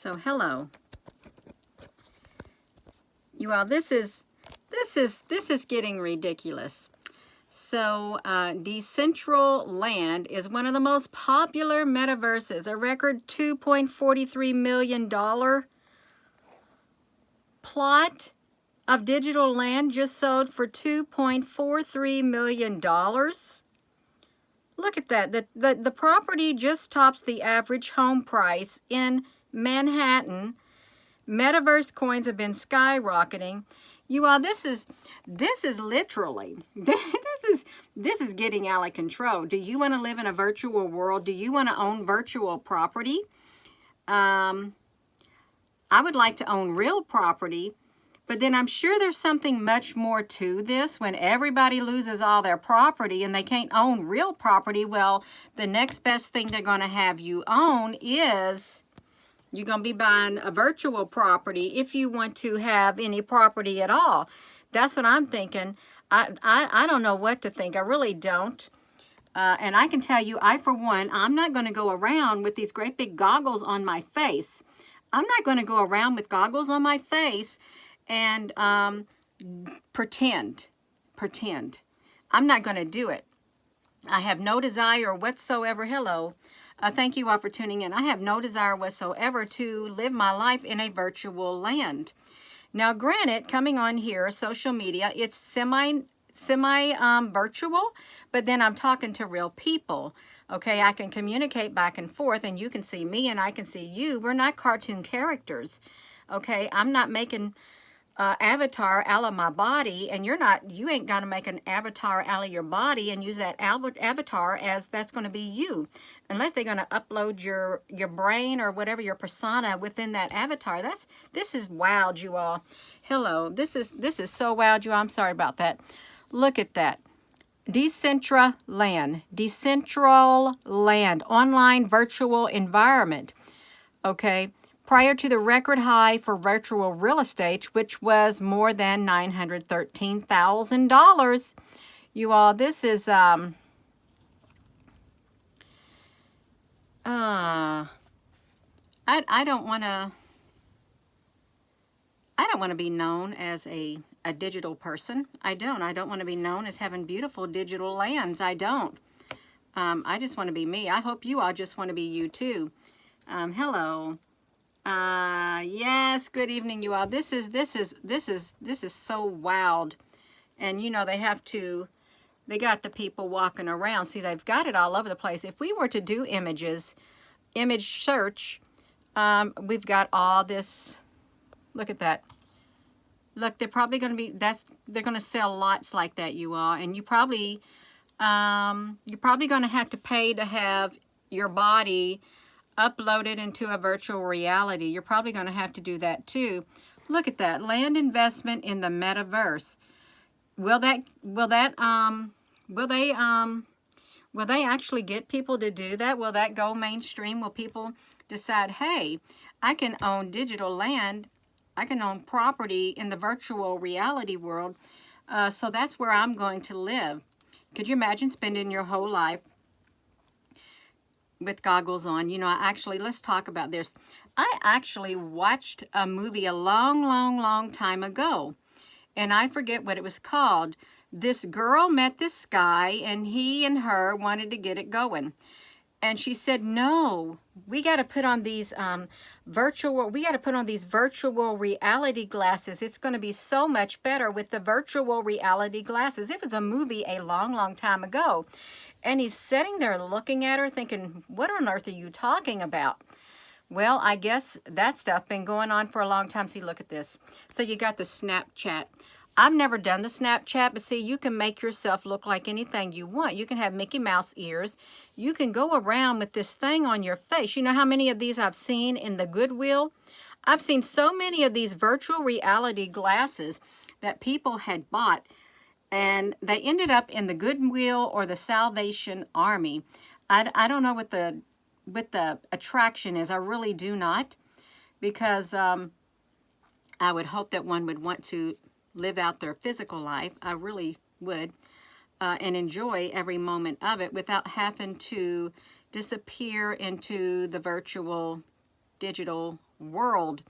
So hello, you all. This is getting ridiculous. So Decentraland is one of the most popular metaverses. A record $2.43 million plot of digital land just sold for $2.43 million. Look at that. The property just tops the average home price in Manhattan. Metaverse coins have been skyrocketing. You all, this is literally, this is getting out of control. Do you want to live in a virtual world? Do you want to own virtual property? I would like to own real property, but then I'm sure there's something much more to this. When everybody loses all their property and they can't own real property, well, the next best thing they're going to have you own is you're going to be buying a virtual property if you want to have any property at all. That's what I'm thinking. I don't know what to think. I really don't. And I can tell you, for one, I'm not going to go around with these great big goggles on my face. I'm not going to go around with goggles on my face and pretend. I'm not going to do it. I have no desire whatsoever. Hello. Thank you all for tuning in. I have no desire whatsoever to live my life in a virtual land. Now, granted, coming on here, social media, it's semi virtual, but then I'm talking to real people. Okay, I can communicate back and forth, and you can see me and I can see you. We're not cartoon characters. Okay, I'm not making avatar out of my body, and you ain't gonna make an avatar out of your body and use that avatar as that's going to be you, unless they're going to upload your brain or whatever, your persona within that avatar. This is wild, you all. Hello, this is so wild, you all. I'm sorry about that. Look at that. Decentraland, online virtual environment. Okay. Prior to the record high for virtual real estate, which was more than $913,000. You all, this is I don't want to be known as a digital person. I don't want to be known as having beautiful digital lands. I don't. I just want to be me. I hope you all just want to be you too. Hello. Yes, good evening, you all. This is so wild. And you know, they got the people walking around. See, they've got it all over the place. If we were to do image search, we've got all this. Look at that. Look, they're probably going to be, they're going to sell lots like that, you all. And you're probably going to have to pay to have your body uploaded into a virtual reality. You're probably going to have to do that too. Look at that. Land investment in the metaverse. Will they actually get people to do that? Will that go mainstream? Will people decide, hey, I can own digital land, I can own property in the virtual reality world, so that's where I'm going to live? Could you imagine spending your whole life with goggles on? You know, let's talk about this. I actually watched a movie a long time ago, and I forget what it was called. This girl met this guy, and he and her wanted to get it going. And she said, no, we got to put on these virtual reality glasses. It's going to be so much better with the virtual reality glasses. It was a movie a long time ago. And he's sitting there looking at her thinking, what on earth are you talking about? Well, I guess that stuff been going on for a long time. See, look at this. So you got the Snapchat. I've never done the Snapchat, but see, you can make yourself look like anything you want. You can have Mickey Mouse ears. You can go around with this thing on your face. You know how many of these I've seen in the Goodwill? I've seen so many of these virtual reality glasses that people had bought, and they ended up in the Goodwill or the Salvation Army. I don't know what the attraction is. I really do not, because I would hope that one would want to live out their physical life. I really would, and enjoy every moment of it without having to disappear into the virtual digital world.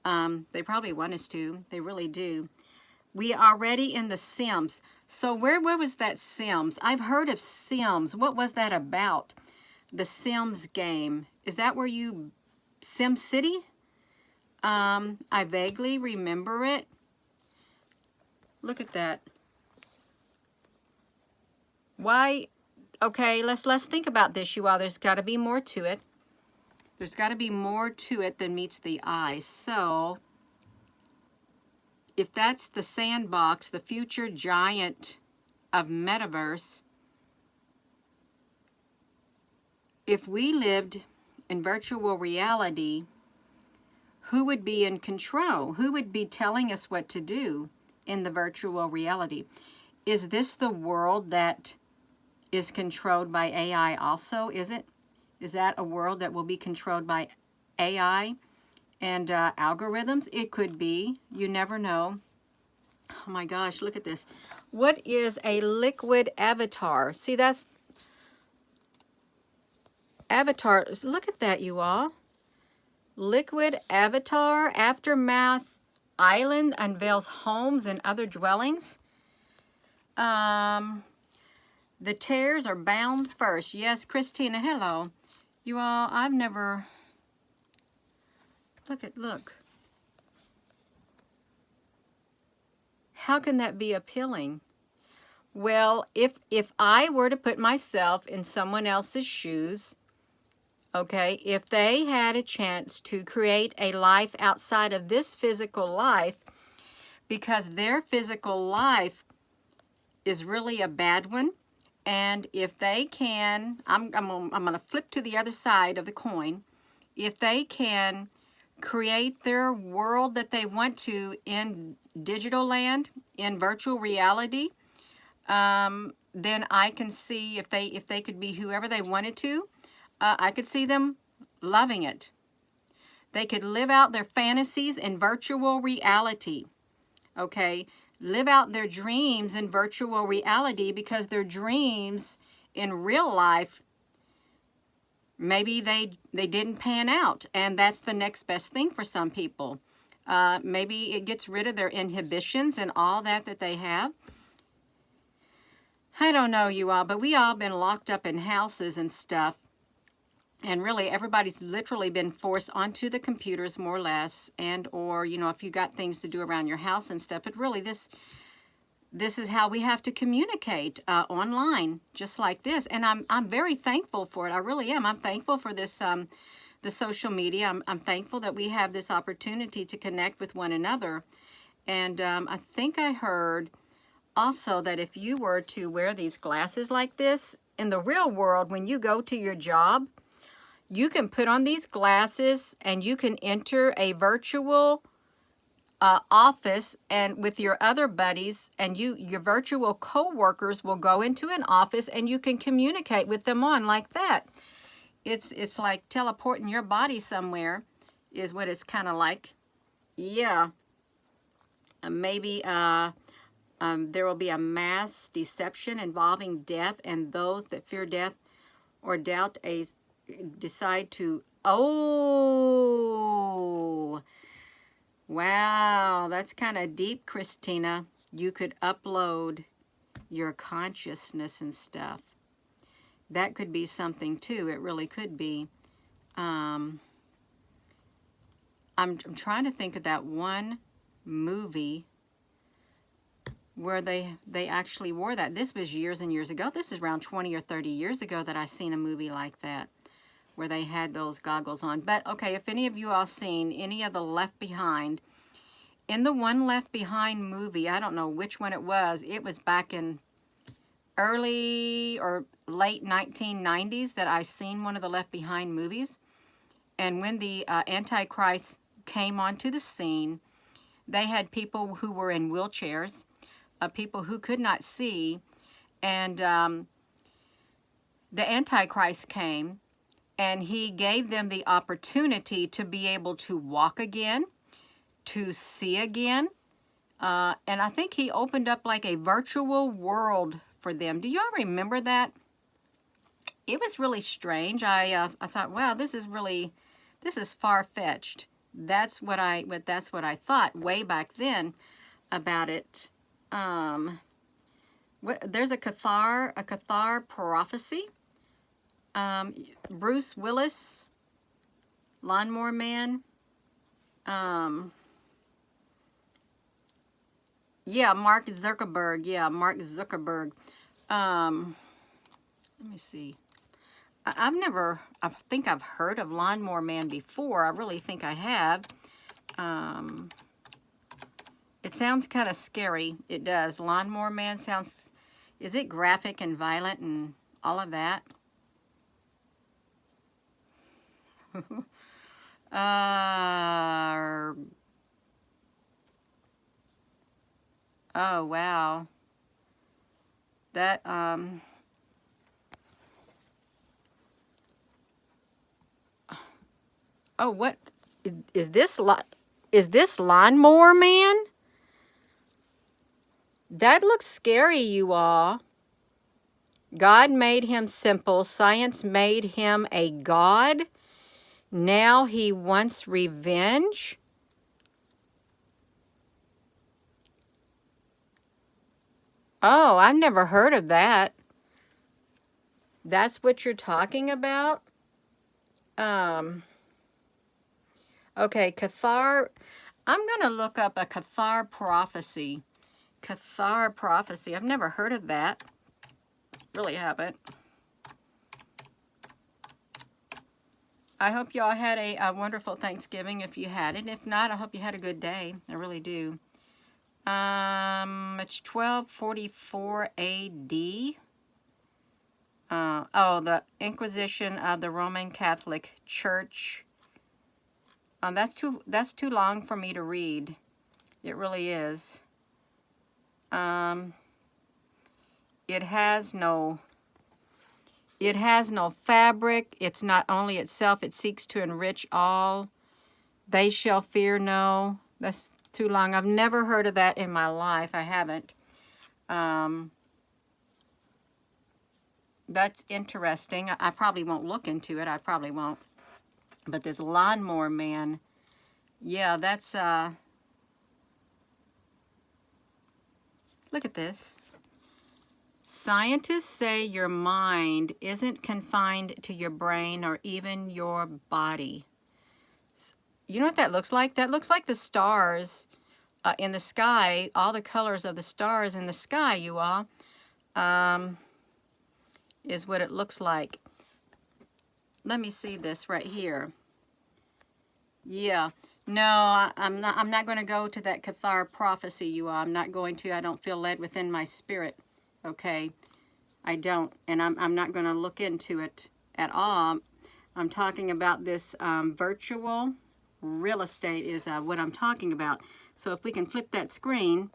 They probably want us to. They really do. We are already in the Sims. So where was that Sims? I've heard of Sims. What was that about? The Sims game. Is that where you... Sim City? I vaguely remember it. Look at that. Why? Okay, let's think about this, you all. There's got to be more to it. There's got to be more to it than meets the eye. So, if that's the sandbox, the future giant of Metaverse, if we lived in virtual reality, who would be in control? Who would be telling us what to do in the virtual reality? Is this the world that is controlled by AI also? Is it? Is that a world that will be controlled by AI and algorithms? It could be. You never know. Oh my gosh, look at this. What is a liquid avatar? See, that's avatar. Look at that, you all. Liquid avatar. Aftermath island unveils homes and other dwellings. The tears are bound first. Yes, Christina, hello. You all, I've never... Look. How can that be appealing? Well, if I were to put myself in someone else's shoes, okay, if they had a chance to create a life outside of this physical life, because their physical life is really a bad one, and if they can, I'm going to flip to the other side of the coin, if they can create their world that they want to in digital land, in virtual reality, then I can see if they could be whoever they wanted to, I could see them loving it. They could live out their fantasies in virtual reality, okay? Live out their dreams in virtual reality, because their dreams in real life, maybe they didn't pan out, and that's the next best thing for some people. Maybe it gets rid of their inhibitions and all that they have. I don't know, you all, but we all been locked up in houses and stuff. And really, everybody's literally been forced onto the computers, more or less, and or, you know, if you got things to do around your house and stuff. But really, this is how we have to communicate online, just like this. And I'm very thankful for it. I really am. I'm thankful for this, the social media. I'm thankful that we have this opportunity to connect with one another. And I think I heard also that if you were to wear these glasses like this, in the real world, when you go to your job, you can put on these glasses and you can enter a virtual office and with your other buddies, and your virtual co-workers will go into an office and you can communicate with them on like that. It's like teleporting your body somewhere is what it's kind of like. Yeah. Maybe there will be a mass deception involving death, and those that fear death or doubt decide to... Oh, wow, that's kind of deep, Christina. You could upload your consciousness and stuff. That could be something too. It really could be. I'm trying to think of that one movie where they actually wore that. This was years and years ago. This is around 20 or 30 years ago that I seen a movie like that, where they had those goggles on. But okay, if any of you all seen any of the Left Behind, in the one Left Behind movie, I don't know which one it was back in early or late 1990s that I seen one of the Left Behind movies. And when the Antichrist came onto the scene, they had people who were in wheelchairs, people who could not see, and the Antichrist came, and he gave them the opportunity to be able to walk again, to see again, and I think he opened up like a virtual world for them. Do y'all remember that? It was really strange. I thought, wow, this is This is far-fetched. That's what I thought way back then about it. There's a Cathar prophecy. Bruce Willis, Lawnmower Man. Yeah, Mark Zuckerberg. Yeah, Mark Zuckerberg. Let me see. I think I've heard of Lawnmower Man before. I really think I have. It sounds kind of scary. It does. Lawnmower Man sounds, is it graphic and violent and all of that? Oh, wow. That, oh, what, is this Lawnmower Man? That looks scary, you all. God made him simple. Science made him a god. Now he wants revenge. Oh, I've never heard of that. That's what you're talking about? Okay, Cathar. I'm going to look up a Cathar prophecy. Cathar prophecy. I've never heard of that. Really haven't. I hope y'all had a wonderful Thanksgiving if you had it. If not, I hope you had a good day. I really do. It's 1244 AD. Oh, the Inquisition of the Roman Catholic Church. That's too long for me to read. It really is. It has no fabric. It's not only itself, it seeks to enrich all. They shall fear no. That's too long. I've never heard of that in my life. I haven't. That's interesting. I probably won't look into it. I probably won't. But this Lawnmower Man, yeah, that's, look at this. Scientists say your mind isn't confined to your brain or even your body. You know what that looks like? That looks like the stars in the sky, all the colors of the stars in the sky, you all, is what it looks like. Let me see this right here. Yeah. No, I'm not going to go to that Cathar prophecy, you all. I'm not going to. I don't feel led within my spirit. Okay? I don't. And I'm not going to look into it at all. I'm talking about this virtual real estate is what I'm talking about. So if we can flip that screen,